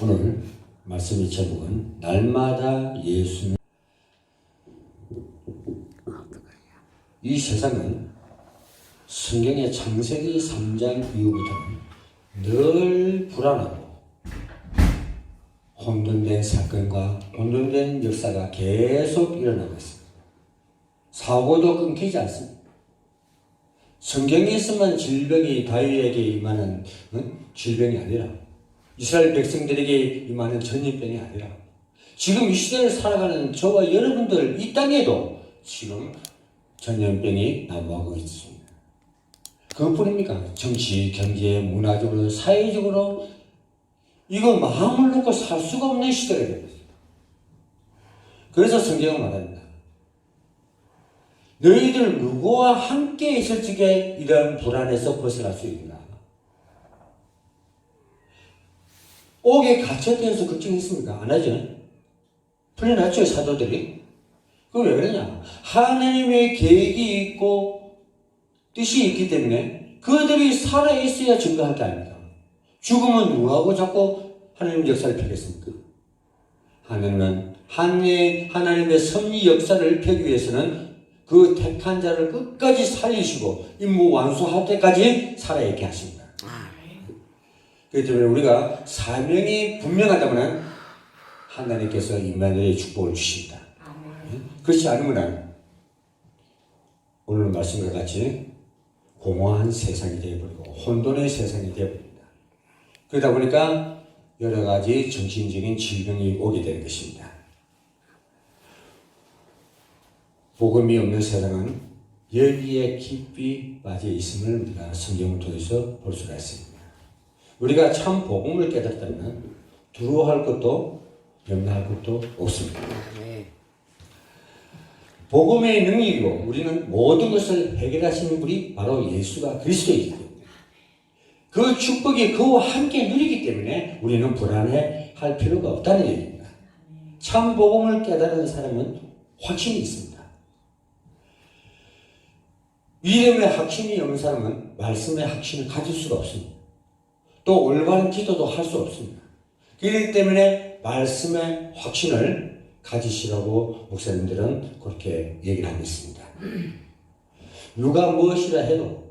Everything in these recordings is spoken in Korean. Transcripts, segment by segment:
오늘 말씀의 제목은 날마다 예수는. 이 세상은 성경의 창세기 3장 이후부터는 늘 불안하고 혼돈된 사건과 혼돈된 역사가 계속 일어나고 있습니다. 사고도 끊기지 않습니다. 성경에서만 질병이 다윗에게 임하는 질병이 아니라 이스라엘 백성들에게 임하는 전염병이 아니라 지금 이 시대를 살아가는 저와 여러분들 이 땅에도 지금 전염병이 난무하고 있습니다. 그것뿐입니까? 정치, 경제, 문화적으로, 사회적으로 이거 마음을 놓고 살 수가 없는 시대가 되고 있습니다. 그래서 성경은 말합니다. 너희들 누구와 함께 있을 적에 이런 불안에서 벗어날 수 있나? 옥에 갇혀대어서 걱정했습니까? 안 하죠? 풀려났죠, 사도들이? 그거 왜 그러냐? 하나님의 계획이 있고 뜻이 있기 때문에 그들이 살아있어야 증거할 게 아닙니까? 죽으면 누구하고 자꾸 하나님 역사를 펴겠습니까? 하나님은 하나님의 섭리 역사를 펴기 위해서는 그 택한 자를 끝까지 살리시고 임무 완수할 때까지 살아있게 하십니다. 그렇기 때문에 우리가 사명이 분명하다면 하나님께서 임마누엘의 축복을 주십니다. 그렇지 않으면 오늘 말씀과 같이 공허한 세상이 되어버리고 혼돈의 세상이 되어버립니다. 그러다 보니까 여러 가지 정신적인 질병이 오게 되는 것입니다. 복음이 없는 세상은 여기에 깊이 빠져 있음을 우리가 성경을 통해서 볼 수가 있습니다. 우리가 참 복음을 깨닫다면 두려워할 것도 염려할 것도 없습니다. 복음의 능력이고 우리는 모든 것을 해결하시는 분이 바로 예수가 그리스도이기 때문에 그 축복이 그와 함께 누리기 때문에 우리는 불안해할 필요가 없다는 얘기입니다. 참 복음을 깨달은 사람은 확신이 있습니다. 믿음의 확신이 없는 사람은 말씀의 확신을 가질 수가 없습니다. 또 올바른 기도도 할 수 없습니다. 그렇기 때문에 말씀의 확신을 가지시라고 목사님들은 그렇게 얘기를 하고 있습니다. 누가 무엇이라 해도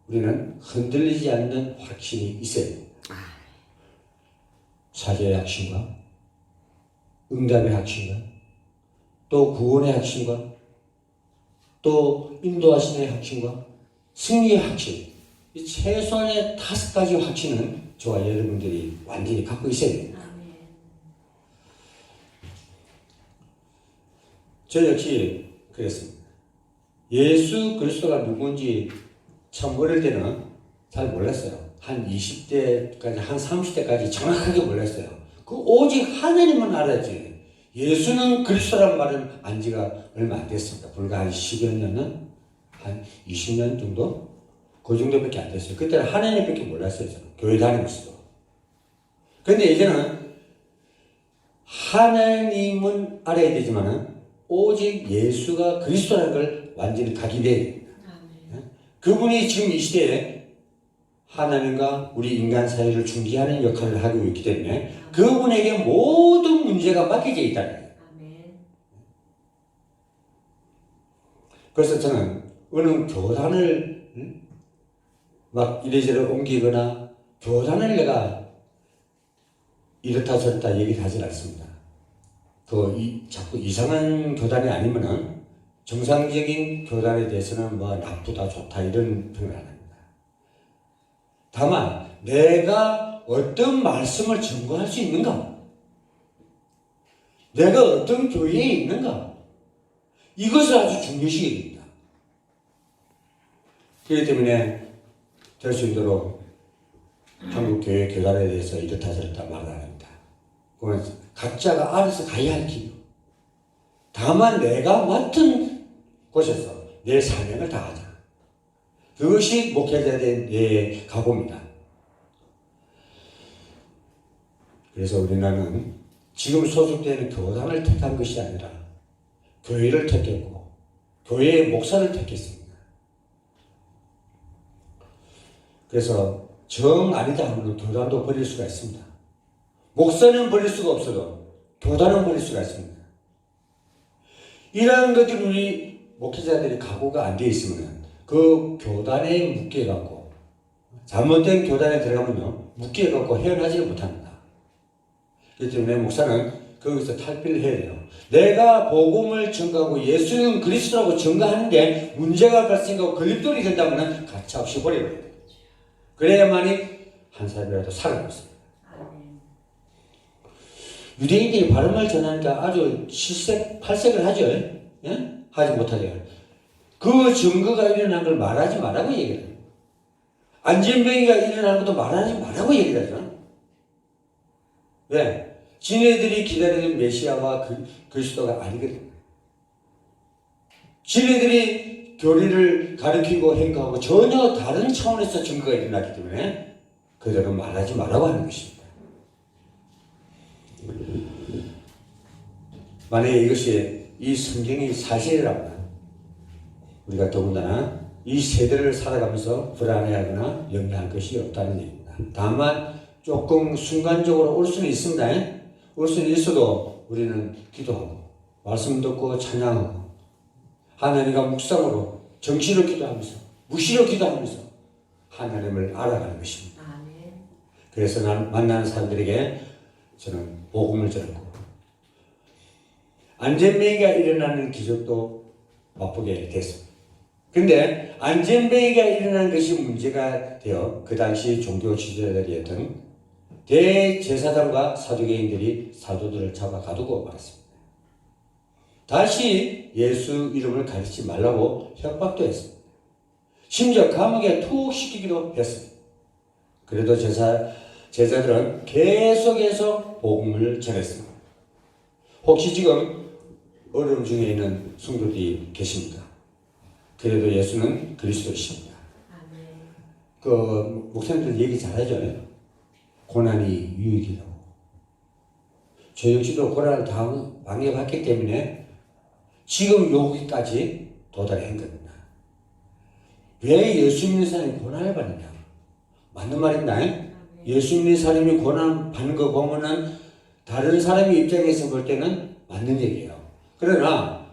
우리는 흔들리지 않는 확신이 있어야 됩니다. 사죄의 확신과 응답의 확신과 또 구원의 확신과 또 인도하심의 확신과 승리의 확신, 이 최소한의 5가지 확신은 저와 여러분들이 완전히 갖고 있어야 됩니다. 저 역시 그랬습니다. 예수 그리스도가 누군지 참 어릴 때는 잘 몰랐어요. 한 20대까지, 한 30대까지 정확하게 몰랐어요. 그 오직 하나님만 알았지. 예수는 그리스도란 말은 안 지가 얼마 안 됐습니다. 불과 한 10여 년은, 한 20년 정도? 그 정도밖에 안 됐어요. 그때는 하나님밖에 몰랐어요. 저는. 교회 다니면서도. 그런데 이제는 하나님은 알아야 되지만은 오직 예수가 그리스도라는 걸 완전히 각인해야 됩니다. 그분이 지금 이 시대에 하나님과 우리 인간 사이를 중재하는 역할을 하고 있기 때문에 그분에게 모든 문제가 맡겨져 있다는 거예요. 그래서 저는 어느 교단을 막 이래저래 옮기거나 교단을 내가 이렇다 저렇다 얘기를 하진 않습니다. 자꾸 이상한 교단이 아니면은 정상적인 교단에 대해서는 뭐 나쁘다 좋다 이런 표현을 안 합니다. 다만 내가 어떤 말씀을 증거할 수 있는가, 내가 어떤 교회에 있는가, 이것을 아주 중요시 여깁니다. 그렇기 때문에 될 수 있도록 한국교회 교단에 대해서 이렇다 저렇다 말을 안 합니다. 그건 각자가 알아서 가야 할 길이요. 다만 내가 맡은 곳에서 내 사명을 다하자. 그것이 목회자의 각오입니다. 그래서 우리나라는 지금 소속되는 교단을 택한 것이 아니라 교회를 택했고 교회의 목사를 택했습니다. 그래서 정 아니다 하면 교단도 버릴 수가 있습니다. 목사는 버릴 수가 없어도 교단은 버릴 수가 있습니다. 이러한 것들을 우리 목회자들이 각오가 안 돼 있으면 그 교단에 묶여갖고 잘못된 교단에 들어가면요 묶여갖고 헤어나지를 못합니다. 그렇기 때문에 목사는 거기서 탈피를 해야 돼요. 내가 복음을 전가하고 예수는 그리스도라고 전가하는데 문제가 발생하고 걸림돌이 된다면 가차없이 버려야 돼요. 그래야만이 한 사람이라도 살아남습니다. 유대인들이 바른말 전하니까 아주 팔색을 하죠. 예? 하지 못하죠. 그 증거가 일어난 걸 말하지 말라고 얘기를 해요. 안전병이가 일어나는 것도 말하지 말라고 얘기를 하죠. 왜? 지네들이 기다리는 메시아와 그리스도가 아니거든요. 지네들이 교리를 가르치고 행동하고 전혀 다른 차원에서 증거가 일어났기 때문에 그들은 말하지 말라고 하는 것입니다. 만약에 이것이 이 성경이 사실이라면 우리가 더군다나 이 세대를 살아가면서 불안해하거나 염려할 것이 없다는 얘기입니다. 다만 조금 순간적으로 올 수는 있습니다. 올 수는 있어도 우리는 기도하고 말씀 듣고 찬양하고 하나님과 묵상으로 정시로 기도하면서 무시로 기도하면서 하나님을 알아가는 것입니다. 그래서 난 만나는 사람들에게 저는 복음을 전하고 안전뱅이가 일어나는 기적도 맛보게 됐습니다. 그런데 안전뱅이가 일어나는 것이 문제가 되어 그 당시 종교 지도자들이었던 대제사장과 사두개인들이 사도들을 잡아 가두고 말았습니다. 다시 예수 이름을 가르치지 말라고 협박도 했습니다. 심지어 감옥에 투옥시키기도 했습니다. 그래도 제자들은 계속해서 복음을 전했습니다. 혹시 지금 어려움 중에 있는 성도들이 계십니까? 그래도 예수는 그리스도이십니다. 그 목사님들 얘기 잘하죠. 고난이 유익이라고. 저 역시도 고난을 당해봤기 때문에 지금 여기까지 도달한 겁니다. 왜 예수 믿는 사람이 고난을 받느냐? 맞는 말입니다. 예수 믿는 사람이 고난 받는 거 보면은 다른 사람의 입장에서 볼 때는 맞는 얘기예요. 그러나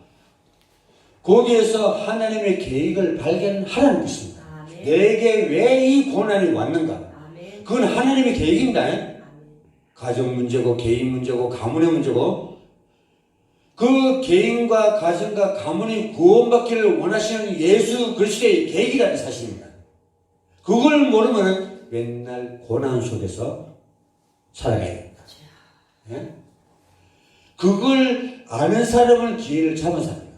거기에서 하나님의 계획을 발견하라는 것입니다. 내게 왜 이 고난이 왔는가? 그건 하나님의 계획입니다. 가정 문제고 개인 문제고 가문의 문제고 그 개인과 가정과 가문이 구원받기를 원하시는 예수 그리스도의 계획이라는 사실입니다. 그걸 모르면 맨날 고난 속에서 살아가야 됩니다. 네? 그걸 아는 사람은 기회를 잡은 사람이에요.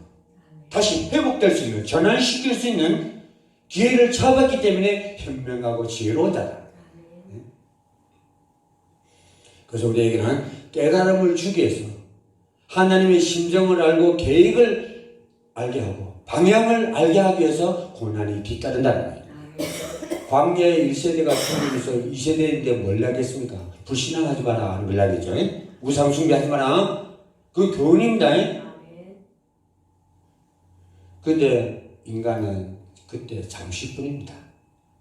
다시 회복될 수 있는, 전환시킬 수 있는 기회를 잡았기 때문에 현명하고 지혜로운 자다. 네? 그래서 우리에게는 깨달음을 주기 위해서 하나님의 심정을 알고 계획을 알게 하고 방향을 알게 하기 위해서 고난이 뒤따른다는 거예요. 광야의 1세대가 통일해서 2세대인데 뭘 하겠습니까? 불신앙하지 마라 하는 걸 하겠죠. 우상 숭배하지 마라. 그 교훈입니다. 근데 인간은 그때 잠시뿐입니다.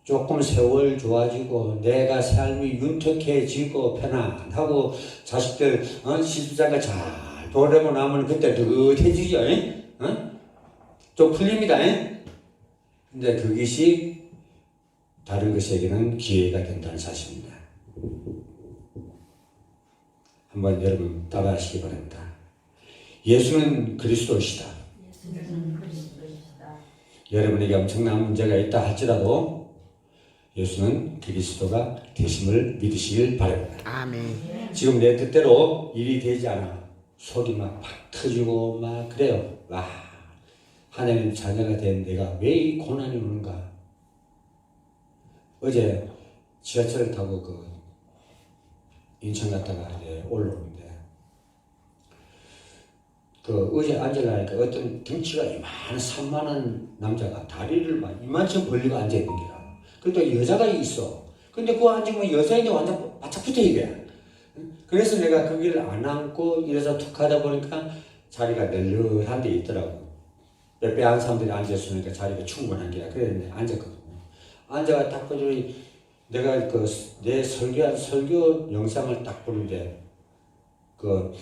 조금 세월 좋아지고 내가 삶이 윤택해지고 편안하고 자식들 시집장가 잘 보내고 나면 그때 느긋해지죠. 좀 풀립니다. 근데 그것이 다른 것에게는 기회가 된다는 사실입니다. 한번 여러분 따라하시기 바랍니다. 예수는 그리스도시다. 여러분에게 엄청난 문제가 있다 할지라도 예수는 그리스도가 되심을 믿으시길 바랍니다. 아멘. 지금 내 뜻대로 일이 되지 않아. 속이 막 터지고 막 그래요. 와, 하나님 자녀가 된 내가 왜 이 고난이 오는가? 어제 지하철을 타고 그 인천 갔다가 이제 올라오는데 그 어제 앉으려니까 어떤 덩치가 이만한 산만한 남자가 다리를 막 이만큼 벌리고 앉아 있는 거야. 그래도 여자가 있어. 근데 그거 앉으면 여자인데 완전 바짝 붙어 있게. 그래서 내가 거기를 안 앉고 이래서 툭 하다 보니까 자리가 널널한 데 있더라고. 빼빼한 사람들이 앉았으니까 자리가 충분한 게야. 그래서 앉았거든요. 앉아가 딱 그저기 내가 내 설교한 설교 영상을 딱 보는데 그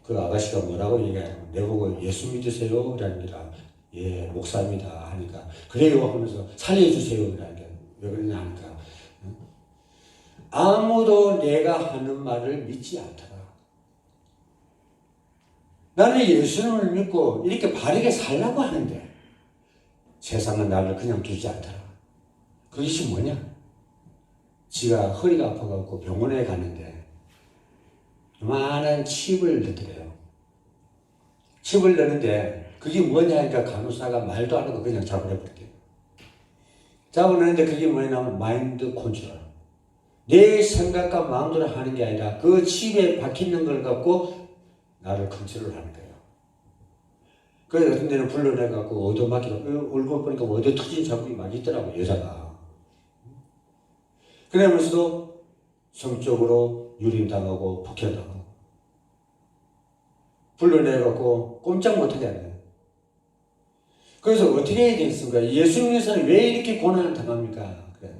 아가씨가 뭐라고 얘기하냐면 내보고 예수 믿으세요? 이러니까 예 목사입니다 하니까 그래요 하면서 살려주세요 이러니까 왜 그러냐 하니까 아무도 내가 하는 말을 믿지 않더라. 나는 예수님을 믿고 이렇게 바르게 살라고 하는데 세상은 나를 그냥 두지 않더라. 그것이 뭐냐? 지가 허리가 아파갖고 병원에 갔는데 요만한 칩을 넣더래요. 칩을 넣는데 그게 뭐냐 하니까 간호사가 말도 안 하고 그냥 잡아내버렸대요. 잡아내는데 그게 뭐냐면 마인드 컨트롤. 내 생각과 마음대로 하는 게 아니라 그 칩에 박혀있는 걸 갖고 나를 컨트롤하는 거예요. 그래서 어떤 데는 불러내갖고 얻어맞기로 얼굴 보니까 얻어 터진 자국이 많이 있더라고 여자가. 그러면서도 성적으로 유린당하고 폭행당하고 불러내갖고 꼼짝 못하게 하네. 그래서 어떻게 해야 되겠습니까? 예수 믿는 사람이 왜 이렇게 고난을 당합니까? 그래.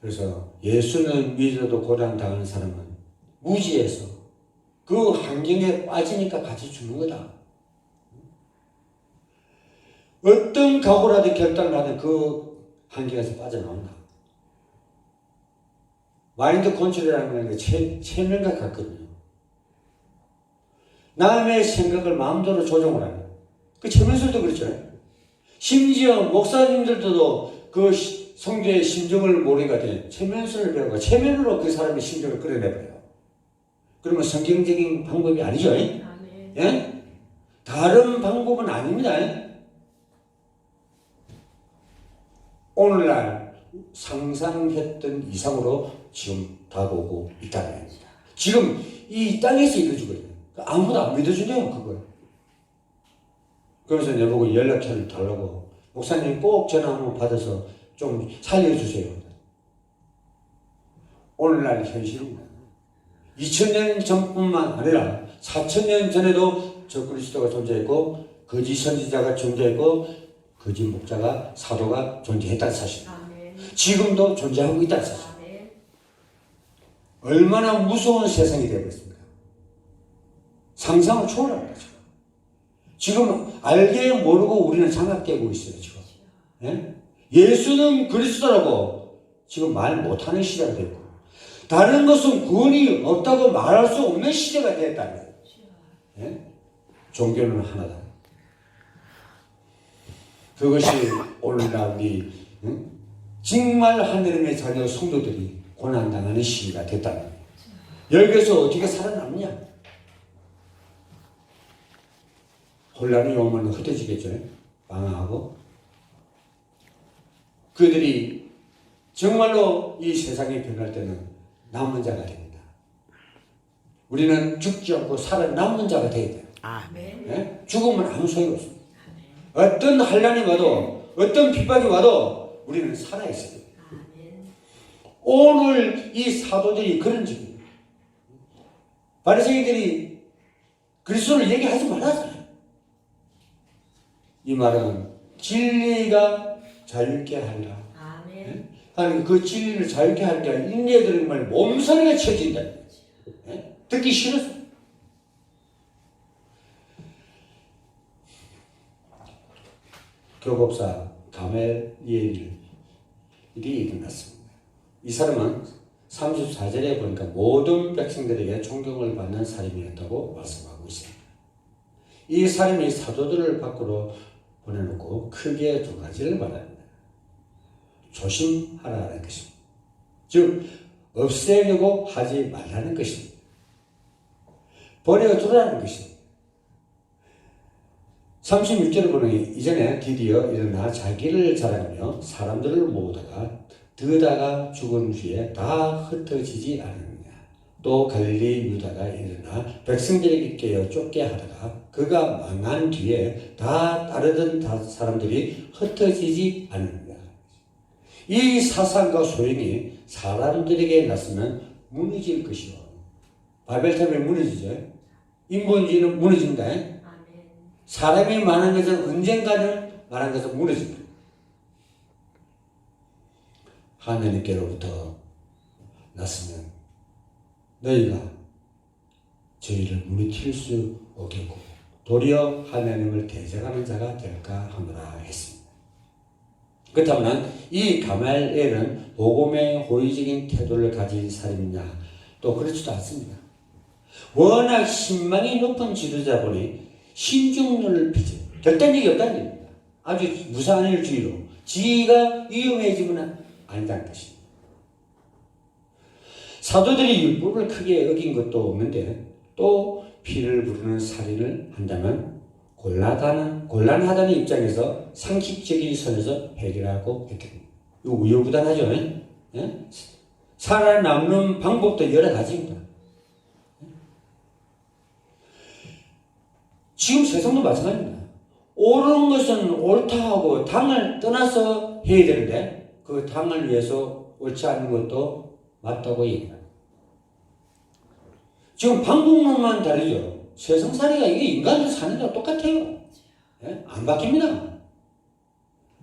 그래서 예수는 믿어도 고난 당하는 사람은 무지해서 그 환경에 빠지니까 같이 죽는 거다. 어떤 각오라도 결단을 하든 그 환경에서 빠져나온다. 마인드 컨트롤이라는 게 체면과 같거든요. 남의 생각을 마음대로 조정을 하는. 그 최면술도 그렇죠. 심지어 목사님들도 그 성도의 심정을 모르니까 체면술을 배우고 체면으로 그 사람의 심정을 끌어내버려요. 그러면 성경적인 방법이 아니죠. 예? 다른 방법은 아닙니다. 오늘날 상상했던 이상으로 지금 다가오고 있다는 겁니다. 지금 이 땅에서 이루어지고 있어요. 아무도 안 믿어주네요, 그걸. 그래서 내보고 연락처를 달라고 목사님 꼭 전화 한번 받아서 좀 살려주세요. 오늘날 현실입니다. 2000년 전뿐만 아니라 4000년 전에도 적그리스도가 존재했고 거짓 선지자가 존재했고 거짓 목자가 사도가 존재했다는 사실. 지금도 존재하고 있다는 사실. 얼마나 무서운 세상이 되고 있습니까? 상상을 초월합니다. 지금 알게 모르고 우리는 장악되고 있어요. 지금. 예? 예수는 그리스도라고 지금 말 못하는 시대가 되고 다른 것은 구원이 없다고 말할 수 없는 시대가 되었다는 거예요. 예? 종교는 하나다. 그것이 오늘날 우리 정말 하느님의 자녀 성도들이 고난당하는 시기가 됐다는 거예요. 여기서 어떻게 살아남냐? 혼란이 오면 흩어지겠죠. 방황하고. 그들이 정말로 이 세상이 변할 때는 남은 자가 됩니다. 우리는 죽지 않고 살아남는 자가 되어야 돼요. 네? 죽으면 아무 소용 없습니다. 어떤 환란이 와도 어떤 핍박이 와도 우리는 살아있어요. 오늘 이 사도들이 그런 식이에요. 바리새인들이 그리스도를 얘기하지 말았잖아요. 이 말은 진리가 자유케 하리라. 네? 하나님 그 진리를 자유케 하리라. 인내들은 말 몸서리가 쳐진다. 네? 듣기 싫어서. 교법사 가멜리엘이 일어났습니다. 이 사람은 34절에 보니까 모든 백성들에게 존경을 받는 사람이었다고 말씀하고 있습니다. 이 사람이 사도들을 밖으로 보내놓고 크게 두 가지를 말합니다. 조심하라는 것입니다. 즉 없애려고 하지 말라는 것입니다. 버려두라는 것입니다. 36절을 보니 이전에 드디어 일어나 자기를 자랑하며 사람들을 모으다가 드다가 죽은 후에 다 흩어지지 않느냐. 또 갈릴리 유다가 일어나 백성들에게 깨어 쫓게 하다가 그가 망한 뒤에 다 따르던 사람들이 흩어지지 않느냐. 이 사상과 소행이 사람들에게 났으면 무너질 것이요. 바벨탑이 무너지죠. 인본주의는 무너집니다. 사람이 많은 것은 언젠가는 말한 것은 무너집니다. 하나님께로부터 났으면 너희가 저희를 무너뜨릴 수 없겠고 도리어 하나님을 대적하는 자가 될까 하노라 했습니다. 그렇다면 이 가말리엘은 복음의 호의적인 태도를 가진 사람이냐? 또 그렇지도 않습니다. 워낙 신망이 높은 지도자분이 신중론을 펴죠. 결단력이 없다는 겁니다. 아주 무상한 일주의로 지위가 위험해지면 아니다는 것입니다. 사도들이 율법을 크게 어긴 것도 없는데 또 피를 부르는 살인을 한다면 곤란하다는 입장에서 상식적인 선에서 해결하고 있겠습니다. 이거 우여부단하죠. 예? 살아남는 방법도 여러 가지입니다. 지금 세상도 마찬가지입니다. 옳은 것은 옳다 하고 당을 떠나서 해야 되는데 그 당을 위해서 옳지 않은 것도 맞다고 얘기합니다. 지금 방법론만 다르죠. 세상살이가 이게 인간들 사는 거랑 똑같아요. 예? 안 바뀝니다.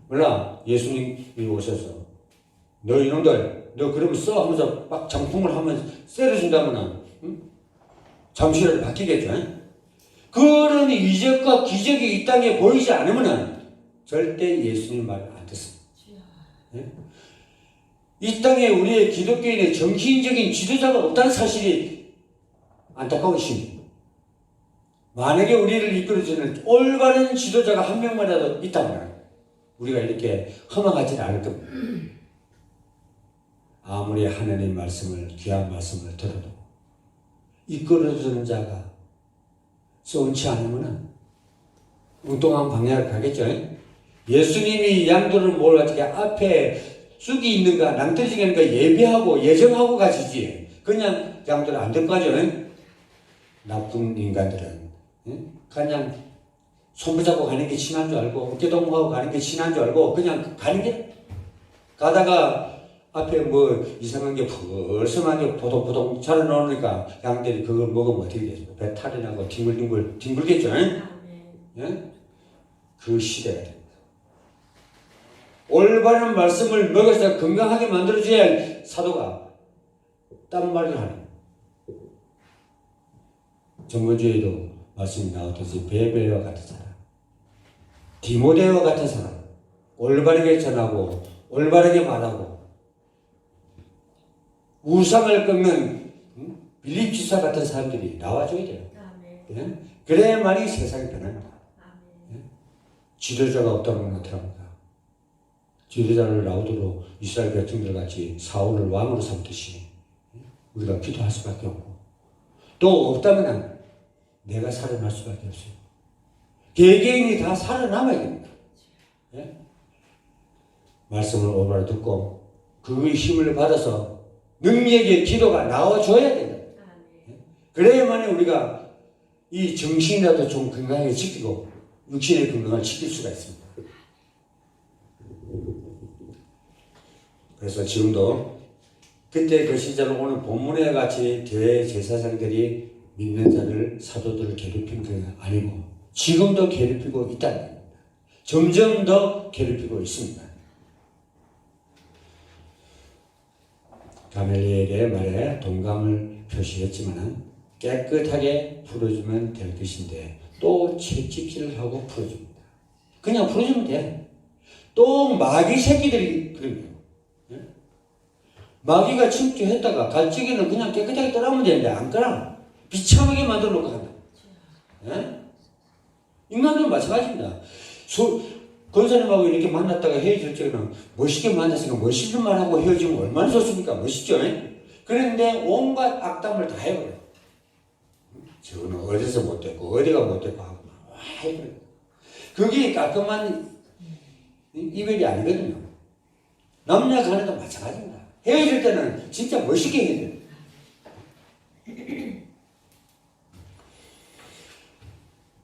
몰라 예수님이 오셔서 너 이놈들 너 그러면 써 하면서 막 장풍을 하면 때려준다면 잠시라도 바뀌겠죠. 그런 이적과 기적이 이 땅에 보이지 않으면 절대 예수님 말을 안 듣습니다. 예? 이 땅에 우리의 기독교인의 정치인적인 지도자가 없다는 사실이 안타까우십니다. 만약에 우리를 이끌어주는 올바른 지도자가 한 명만이라도 있다면 우리가 이렇게 허망하지는 않을 겁니다. 아무리 하나님 말씀을 귀한 말씀을 들어도 이끌어주는 자가 썩지 않으면 엉뚱한 방향을 가겠죠. 예수님이 양도를 몰아가지고 앞에 쑥이 있는가 낭떠러지가 있는가 예비하고 예정하고 가시지 그냥 양도를 안 듣고 가죠. 나쁜 인간들은 그냥 손붙잡고 가는 게 친한 줄 알고 어깨동무하고 가는 게 친한 줄 알고 그냥 가는 게 가다가 앞에 뭐 이상한 게 벌써하게 보동보동 자라나오니까 양들이 그걸 먹으면 어떻게 되죠? 배탈이 나고 뒹굴겠죠? 예? 그 시대가 됩니다. 올바른 말씀을 먹여서 건강하게 만들어줘야 할 사도가 딴 말을 하는 전번주에도 말씀이 나왔듯이 베베와 같은 사람, 디모데와 같은 사람, 올바르게 전하고 올바르게 말하고 우상을 끊는 빌립 지사 같은 사람들이 나와줘야 돼요. 예? 그래야만이 세상이 변합니다. 예? 지도자가 없다면 나타납니다. 지도자를 나오도록 이스라엘 백성들 같이 사울을 왕으로 삼듯이 우리가 기도할 수밖에 없고 또 없다면 내가 살아날 수밖에 없어요. 개개인이 다 살아남아야 됩니다. 예? 말씀을 올바로 듣고 그의 힘을 받아서 능력의 기도가 나와줘야 된다. 예? 그래야만 우리가 이 정신이라도 좀 건강하게 지키고 육신의 건강을 지킬 수가 있습니다. 그래서 지금도 그때 그 시절 오늘 본문에 같이 대제사장들이 믿는 자를 사도들을 괴롭힌 게 아니고 지금도 괴롭히고 있다는 겁니다. 점점 더 괴롭히고 있습니다. 가멜리엘의 말에 동감을 표시했지만 깨끗하게 풀어주면 될 것인데 또 채찍질을 하고 풀어줍니다. 그냥 풀어주면 돼. 또 마귀 새끼들이 그럽니다. 마귀가 침투했다가 갈증이는 그냥 깨끗하게 떠나면 되는데 안 떠나. 비참하게 만들어 놓고 간다. 예? 인간도 마찬가지입니다. 권사님하고 이렇게 만났다가 헤어질 적에는 멋있게 만났으니까 멋있는 말하고 헤어지면 얼마나 좋습니까? 멋있죠? 그런데 온갖 악담을 다 해버려요. 저는 어디서 못됐고 어디가 못됐고 하고 와 해버려요. 그게 깔끔한 이별이 아니거든요. 남녀 간에도 마찬가지입니다. 헤어질 때는 진짜 멋있게 해야 돼요.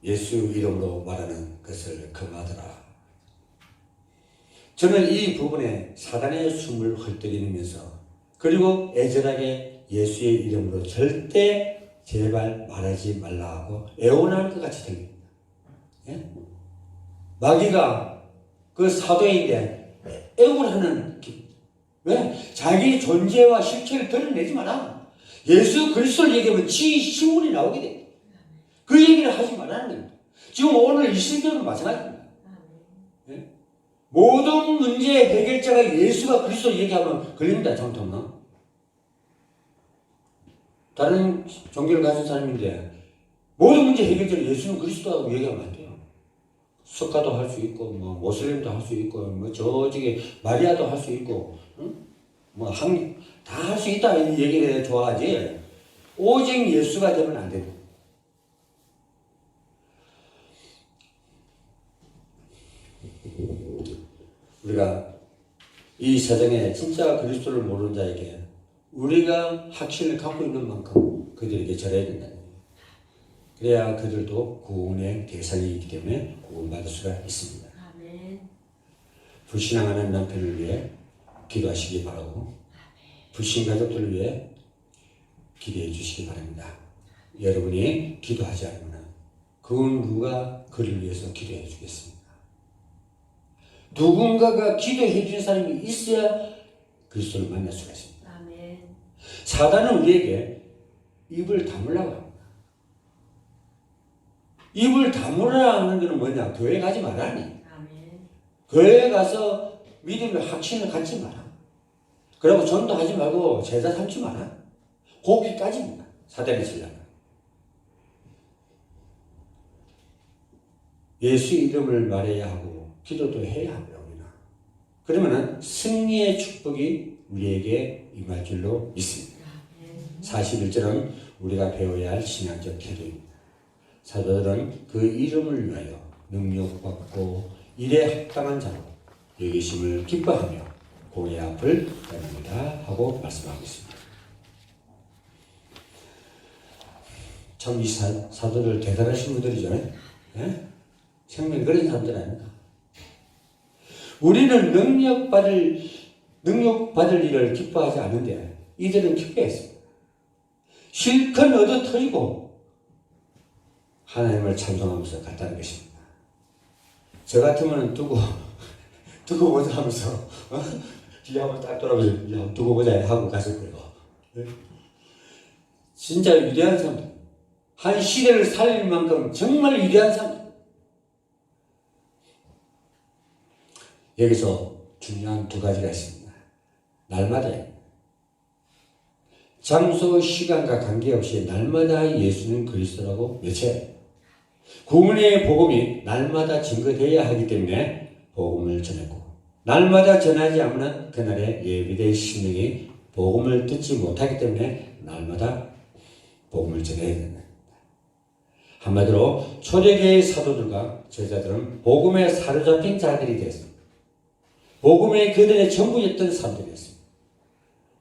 예수 이름으로 말하는 것을 금하더라. 저는 이 부분에 사단의 숨을 헐떡이면서 그리고 애절하게 예수의 이름으로 절대 제발 말하지 말라고 애원하는 것 같이 들립니다. 예? 마귀가 그 사도에게 애원하는 왜? 자기 존재와 실체를 드러내지 마라. 예수 그리스도를 얘기하면 지 신분이 나오게 돼. 그 얘기를 하지 말라는 겁니다. 지금 오늘 이 시대도 마찬가지입니다. 예? 모든 문제 해결자가 예수가 그리스도 얘기하면 걸립니다. 잘못하면. 다른 종교를 가진 사람인데 모든 문제 해결자는 예수는 그리스도라고 얘기하면 안 돼요. 석가도 할 수 있고, 뭐 모슬림도 할 수 있고, 뭐 저쪽에 마리아도 할 수 있고, 응? 뭐 다 할 수 있다 이 얘기를 해 좋아하지. 오직 예수가 되면 안 돼요. 우리가 이 세상에 진짜 그리스도를 모르는 자에게 우리가 확신을 갖고 있는 만큼 그들에게 전해야 된다는 거예요. 그래야 그들도 구원의 대상이기 때문에 구원받을 수가 있습니다. 아멘. 불신앙하는 남편을 위해 기도하시기 바라고 불신 가족들을 위해 기도해 주시기 바랍니다. 여러분이 기도하지 않으면 그건 누가 그를 위해서 기도해 주겠습니까? 누군가가 기도해 주는 사람이 있어야 그리스도를 만날 수가 있습니다. 아멘. 사단은 우리에게 입을 다물라고 합니다. 입을 다물으라 하는 것은 뭐냐? 교회 가지 말라니. 아멘. 교회에 가서 믿음의 확신을 갖지 마라. 그리고 전도하지 말고 제자 삼지 마라. 거기까지입니다. 사단이 치려면. 예수 이름을 말해야 하고 기도도 해야 합니다. 그러면 승리의 축복이 우리에게 임할 줄로 믿습니다. 41절은 우리가 배워야 할 신앙적 태도입니다. 사도들은 그 이름을 위하여 능력받고 일에 합당한 자로 여기심을 기뻐하며 공의 앞을 떠납니다 하고 말씀하고 있습니다. 참 이 사도들 대단하신 분들이죠. 예? 생명이 그런 사람들 아닙니까? 우리는 능력받을 일을 기뻐하지 않는데 이들은 기뻐했습니다. 실컷 얻어 터지고 하나님을 찬송하면서 갔다는 것입니다. 저 같으면 두고 보자 하면서 뒤에 한번 딱 돌아보면서 두고 보자 하고 갔을 거예요. 진짜 위대한 사람들. 한 시대를 살릴 만큼 정말 위대한 사람들. 여기서 중요한 두 가지가 있습니다. 날마다 장소, 시간과 관계없이 날마다 예수는 그리스도라고 외쳐야 해요. 구원의 복음이 날마다 증거되어야 하기 때문에 복음을 전했고 날마다 전하지 않으면 그날의 예비된 심령이 복음을 듣지 못하기 때문에 날마다 복음을 전해야 된다. 한마디로 초대교회의 사도들과 제자들은 복음에 사로잡힌 자들이 되었습니다. 복음의 그들의 전부였던 사람들이었습니다.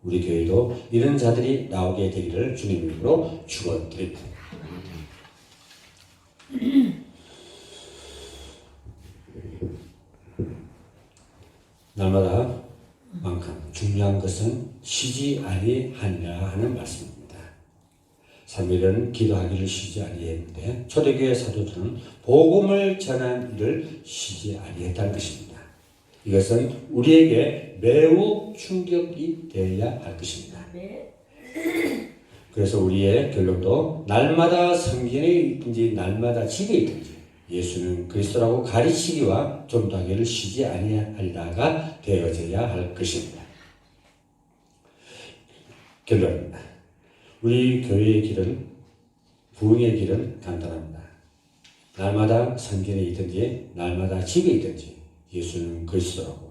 우리 교회도 이런 자들이 나오게 되기를 주님 이름으로 축원드립니다. 날마다 만큼 중요한 것은 쉬지 아니하니라 하는 말씀입니다. 사무엘은 기도하기를 쉬지 아니했는데 초대교회 사도들은 복음을 전한 일을 쉬지 아니했다는 것입니다. 이것은 우리에게 매우 충격이 되어야 할 것입니다. 그래서 우리의 결론도 날마다 성전에 있든지 날마다 집에 있든지 예수는 그리스도라고 가르치기와 전도하기를 쉬지 아니하리라가 되어져야 할 것입니다. 결론입니다. 우리 교회의 길은 부흥의 길은 간단합니다. 날마다 성전에 있든지 날마다 집에 있든지 예수는 그리스도라고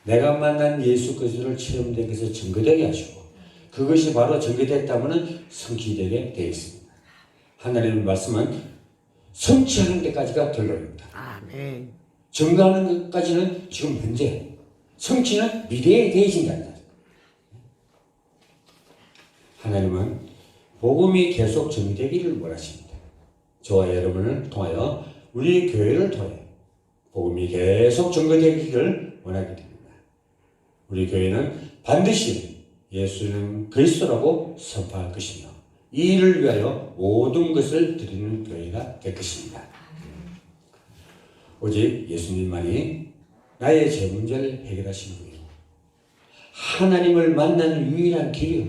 내가 만난 예수 그리스도를 체험된 것을 증거되게 하시고 그것이 바로 증거됐다면 성취되게 되어 있습니다. 하나님의 말씀은 성취하는 데까지가 결론입니다. 아멘. 증거하는 것까지는 지금 현재, 성취는 미래에 대해진다. 하나님은 복음이 계속 정되기를 원하십니다. 저와 여러분을 통하여 우리 교회를 통해 복음이 계속 증거되기를 원하게 됩니다. 우리 교회는 반드시 예수는 그리스도라고 선포할 것이며 이 일을 위하여 모든 것을 드리는 교회가 될 것입니다. 오직 예수님만이 나의 죄 문제를 해결하시는 분이고 하나님을 만나는 유일한 길이요.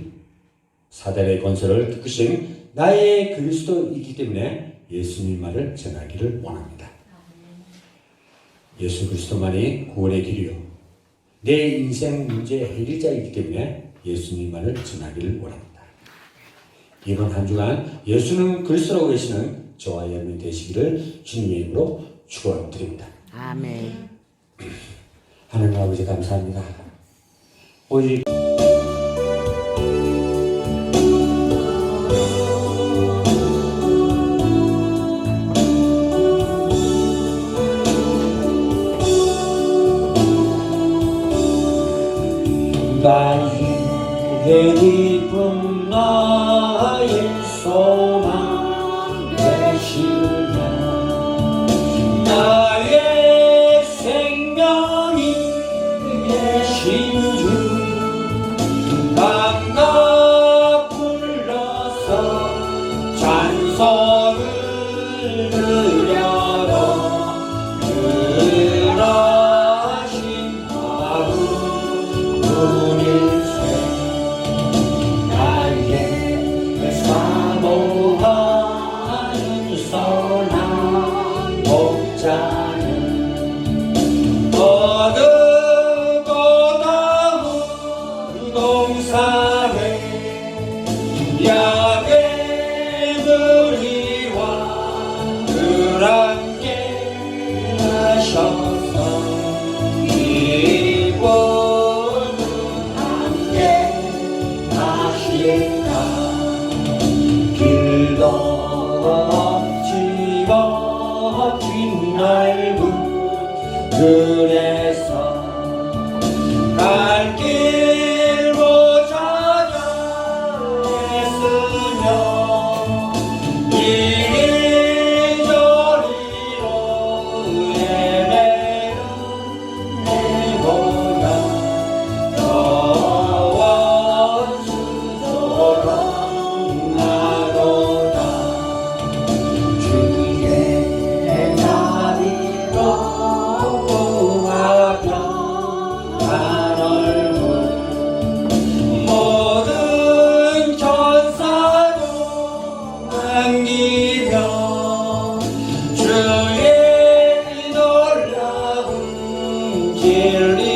사단의 권세를 끄신 나의 그리스도이기 때문에 예수님 말을 전하기를 원합니다. 예수 그리스도만이 구원의 길이요. 내 인생 문제 해결자이기 때문에 예수님 말을 전하기를 원합니다. 이번 한 주간 예수는 그리스도라고 계시는 저와 여러분이 되시기를 주님의 이름으로 축원드립니다. 아멘. 하나님 아버지 감사합니다. 오직 나의 기쁨 나의 소망 되시며 나의 생명이 되신 주 반가 불러서 찬송을 드려도 그러신 마음 우리 나의 사모하는 선한 목자는 어두고다운 동산에 야외 누리와 늘 함께 하셔서 이곳 길도 없지만 뒷넓은 그래서 갈 길로 찾아 애쓰며 이리저리로 헤매는 내 고향 주의 놀라운 진리